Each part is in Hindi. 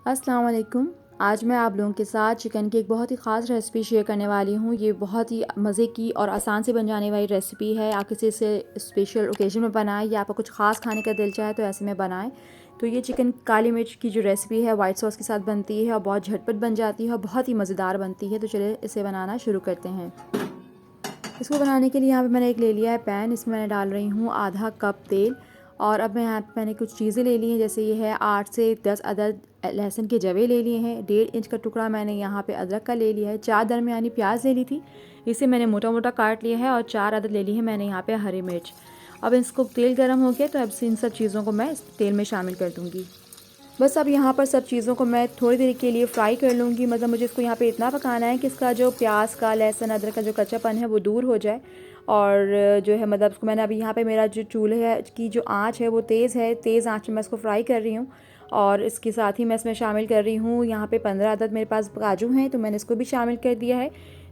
अस्सलाम वालेकुम। आज मैं आप लोगों के साथ चिकन की एक बहुत ही ख़ास रेसिपी शेयर करने वाली हूँ। ये बहुत ही मज़े की और आसान से बन जाने वाली रेसिपी है। आप किसी से स्पेशल ओकेजन में बनाएं या आपको कुछ ख़ास खाने का दिल चाहे तो ऐसे में बनाएं। तो ये चिकन काली मिर्च की जो रेसिपी है वाइट सॉस के साथ बनती है और बहुत झटपट बन जाती है और बहुत ही मज़ेदार बनती है। तो चलिए इसे बनाना शुरू करते हैं। इसको बनाने के लिए यहाँ पे मैंने एक ले लिया है पैन। इसमें मैं डाल रही हूँ आधा कप तेल। और अब मैं यहाँ पे मैंने कुछ चीज़ें ले ली हैं, जैसे ये है 8 से 10 अदद लहसुन के जवे ले लिए हैं। 1.5 इंच का टुकड़ा मैंने यहाँ पे अदरक का ले लिया है। 4 दरमियानी प्याज ले ली थी, इसे मैंने मोटा मोटा काट लिया है। और 4 अदद ले ली है मैंने यहाँ पे हरी मिर्च। अब इसको तेल गर्म हो गया तो अब इन सब चीज़ों को मैं इस तेल में शामिल कर दूँगी। बस अब यहाँ पर सब चीज़ों को मैं थोड़ी देर के लिए फ्राई कर लूँगी। मतलब मुझे इसको यहाँ पे इतना पकाना है कि इसका जो प्याज का, लहसुन, अदरक का जो कच्चापन है वो दूर हो जाए। और जो है मतलब इसको मैंने अभी यहाँ पे मेरा जो चूल्हे की जो आँच है वो तेज़ है। तेज़ आँच में मैं इसको फ्राई कर रही हूँ। और इसके साथ ही मैं इसमें शामिल कर रही हूँ यहाँ पे 15 अदद मेरे पास काजू हैं, तो मैंने इसको भी शामिल कर दिया है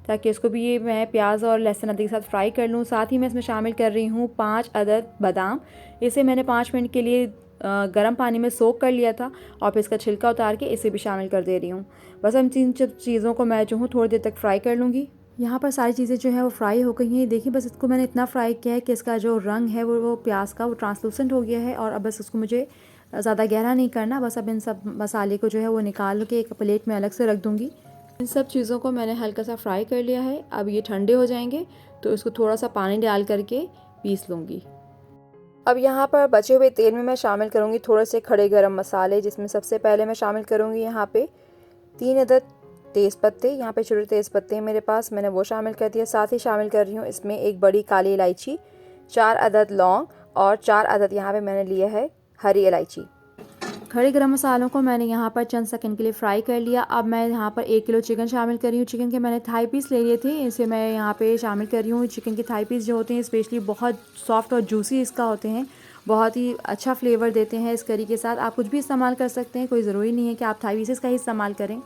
ताकि इसको भी ये मैं प्याज और लहसुन अदरक के साथ फ्राई कर लूँ। साथ ही मैं इसमें शामिल कर रही हूँ 5 अदद बादाम। इसे मैंने 5 मिनट के लिए गर्म पानी में सोक कर लिया था और फिर इसका छिलका उतार के इसे भी शामिल कर दे रही हूँ। बस हम इन सब चीज़ों को मैं जो हूँ थोड़ी देर तक फ्राई कर लूँगी। यहाँ पर सारी चीज़ें जो है वो फ्राई हो गई हैं। देखिए बस इसको मैंने इतना फ्राई किया है कि इसका जो रंग है वो प्याज का वो ट्रांसलूसेंट हो गया है। और अब बस इसको मुझे ज़्यादा गहरा नहीं करना। बस अब इन सब मसाले को जो है वो निकाल के एक प्लेट में अलग से रख दूँगी। इन सब चीज़ों को मैंने हल्का सा फ्राई कर लिया है। अब ये ठंडे हो जाएंगे तो इसको थोड़ा सा पानी डाल करके पीस लूँगी। अब यहाँ पर बचे हुए तेल में मैं शामिल करूँगी थोड़े से खड़े गरम मसाले, जिसमें सबसे पहले मैं शामिल करूँगी यहाँ पे 3 अदद तेज़ पत्ते। यहाँ पे छोटे तेज़ पत्ते हैं मेरे पास, मैंने वो शामिल कर दिया। साथ ही शामिल कर रही हूँ इसमें एक बड़ी काली इलायची, 4 अदद लौंग और 4 अदद यहाँ पे मैंने लिया है हरी इलायची। खड़े गरम मसालों को मैंने यहाँ पर चंद सेकंड के लिए फ्राई कर लिया। अब मैं यहाँ पर 1 किलो चिकन शामिल कर रही हूँ। चिकन के मैंने थाई पीस ले लिए थे, इसे मैं यहाँ पे शामिल कर रही हूँ। चिकन के थाई पीस जो होते हैं स्पेशली बहुत सॉफ्ट और जूसी इसका होते हैं, बहुत ही अच्छा फ्लेवर देते हैं इस करी के साथ। आप कुछ भी इस्तेमाल कर सकते हैं, कोई ज़रूरी नहीं है कि आप थाई पीसेस का ही इस्तेमाल करें।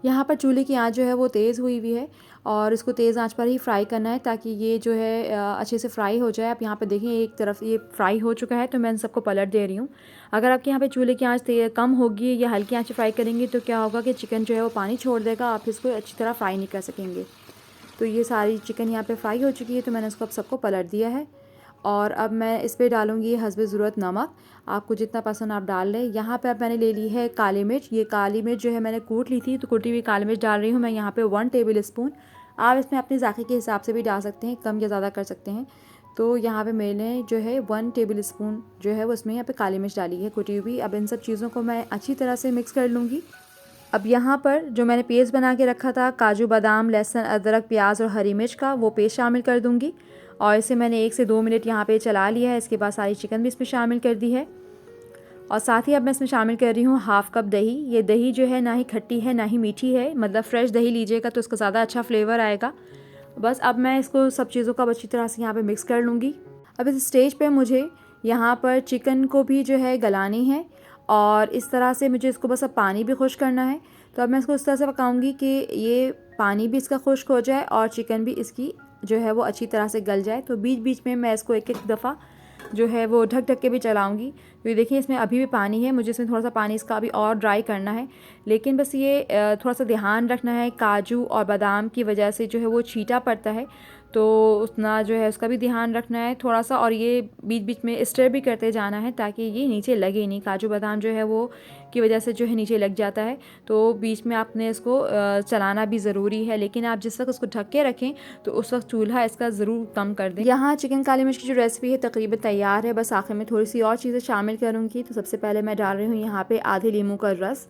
यहाँ पर चूल्हे की आंच जो है वो तेज़ हुई हुई है और इसको तेज़ आंच पर ही फ्राई करना है ताकि ये जो है अच्छे से फ्राई हो जाए। आप यहाँ पे देखें एक तरफ ये फ्राई हो चुका है तो मैं इन सबको पलट दे रही हूँ। अगर आपके यहाँ पे चूल्हे की आंच कम होगी या हल्की आंच फ्राई करेंगे तो क्या होगा कि चिकन जो है वो पानी छोड़ देगा, आप इसको अच्छी तरह फ्राई नहीं कर सकेंगे। तो ये सारी चिकन यहाँ पर फ्राई हो चुकी है तो मैंने इसको अब सबको पलट दिया है। और अब मैं इस पर डालूँगी हस्बे ज़रूरत नमक, आपको जितना पसंद आप डाल लें। यहाँ पे अब मैंने ले ली है काली मिर्च। ये काली मिर्च जो है मैंने कूट ली थी, तो कूटी हुई काली मिर्च डाल रही हूँ मैं यहाँ पे 1 टेबल स्पून। आप इसमें अपने ज़ायक़े के हिसाब से भी डाल सकते हैं, कम या ज़्यादा कर सकते हैं। तो यहाँ पे मैंने जो है 1 टेबल स्पून जो है वो इसमें यहाँ पे काली मिर्च डाली है कूटी हुई। अब इन सब चीज़ों को मैं अच्छी तरह से मिक्स कर लूँगी। अब यहाँ पर जो मैंने पेस्ट बना के रखा था काजू, बादाम, लहसुन, अदरक, प्याज और हरी मिर्च का, वो पेस्ट शामिल कर दूँगी। और इसे मैंने 1 से 2 मिनट यहाँ पे चला लिया है। इसके बाद सारी चिकन भी इसमें शामिल कर दी है। और साथ ही अब मैं इसमें शामिल कर रही हूँ हाफ़ कप दही। ये दही जो है ना ही खट्टी है ना ही मीठी है, मतलब फ्रेश दही लीजिएगा तो इसका ज़्यादा अच्छा फ्लेवर आएगा। बस अब मैं इसको सब चीज़ों को अब अच्छी तरह से यहाँ पे मिक्स कर लूँगी। अब इस स्टेज पे मुझे यहाँ पर चिकन को भी जो है गलानी है और इस तरह से मुझे इसको बस अब पानी भी खुश करना है। तो अब मैं इसको इस तरह से पकाऊंगी कि ये पानी भी इसका खुश्क हो जाए और चिकन भी इसकी जो है वो अच्छी तरह से गल जाए। तो बीच बीच में मैं इसको एक एक दफ़ा जो है वो ढक ढक के भी चलाऊंगी। तो ये देखिए इसमें अभी भी पानी है, मुझे इसमें थोड़ा सा पानी इसका अभी और ड्राई करना है। लेकिन बस ये थोड़ा सा ध्यान रखना है, काजू और बादाम की वजह से जो है वो छीटा पड़ता है, तो उतना जो है उसका भी ध्यान रखना है थोड़ा सा। और ये बीच बीच में स्टर भी करते जाना है ताकि ये नीचे लगे नहीं। काजू बादाम जो है वो की वजह से जो है नीचे लग जाता है, तो बीच में आपने इसको चलाना भी ज़रूरी है। लेकिन आप जिस वक्त उसको ढक के रखें तो उस वक्त चूल्हा इसका ज़रूर कम कर दें। यहाँ चिकन काली मिर्च की जो रेसिपी है तकरीबन तैयार है। बस आखिर में थोड़ी सी और चीज़ें शामिल करूँगी। तो सबसे पहले मैं डाल रही हूँ यहाँ पे आधे लीमू का रस।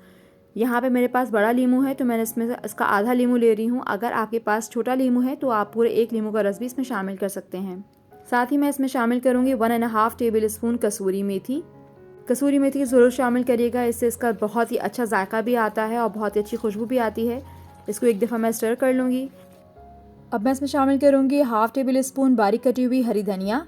यहाँ पे मेरे पास बड़ा लीमू है तो मैंने इसमें इसका आधा लीमू ले रही हूँ। अगर आपके पास छोटा लीमू है तो आप पूरे 1 लीमू का रस भी इसमें शामिल कर सकते हैं। साथ ही मैं इसमें शामिल करूँगी 1.5 टेबल स्पून कसूरी मेथी। कसूरी मेथी ज़रूर शामिल करिएगा, इससे इसका बहुत ही अच्छा जायका भी आता है और बहुत ही अच्छी खुशबू भी आती है। इसको एक दफ़ा मैं स्टर कर लूँगी। अब मैं इसमें शामिल करूँगी 1/2 टेबल स्पून बारीक कटी हुई हरी धनिया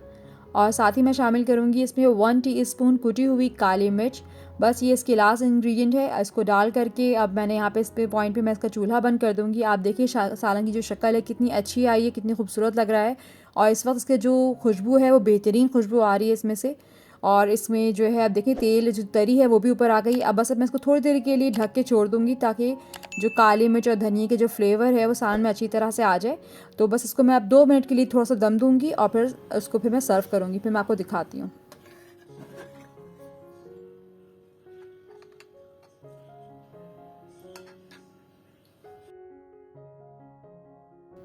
और साथ ही मैं शामिल करूँगी इसमें 1 टीस्पून कुटी हुई काली मिर्च। बस ये इसके लास्ट इंग्रेडिएंट है। इसको डाल करके अब मैंने यहाँ पे इस पे पॉइंट पे मैं इसका चूल्हा बंद कर दूँगी। आप देखिए सालन की जो शक्ल है कितनी अच्छी आई है, कितनी खूबसूरत लग रहा है और इस वक्त इसके जो खुशबू है वो बेहतरीन खुशबू आ रही है इसमें से। और इसमें जो है अब देखिए तेल जो तरी है वो भी ऊपर आ गई। अब बस अब मैं इसको थोड़ी देर के लिए ढक के छोड़ दूँगी ताकि जो काली मिर्च और धनिया के जो फ्लेवर है वो सालन में अच्छी तरह से आ जाए। तो बस इसको मैं अब 2 मिनट के लिए थोड़ा सा दम दूँगी और फिर उसको फिर मैं सर्व करूँगी। फिर मैं आपको दिखाती हूँ।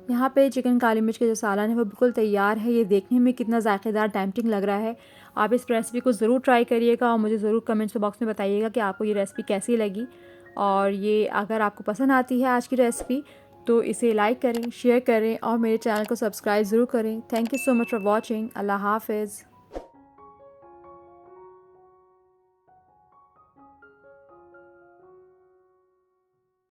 यहाँ पे चिकन काली मिर्च का जो सालन है वो बिल्कुल तैयार है। ये देखने में कितना ज़ायकेदार टेम्पटिंग लग रहा है। आप इस रेसिपी को ज़रूर ट्राई करिएगा और मुझे ज़रूर कमेंट्स बॉक्स में बताइएगा कि आपको ये रेसिपी कैसी लगी। और ये अगर आपको पसंद आती है आज की रेसिपी तो इसे लाइक करें, शेयर करें और मेरे चैनल को सब्सक्राइब ज़रूर करें। Thank you so much for watching. अल्लाह हाफ़िज़।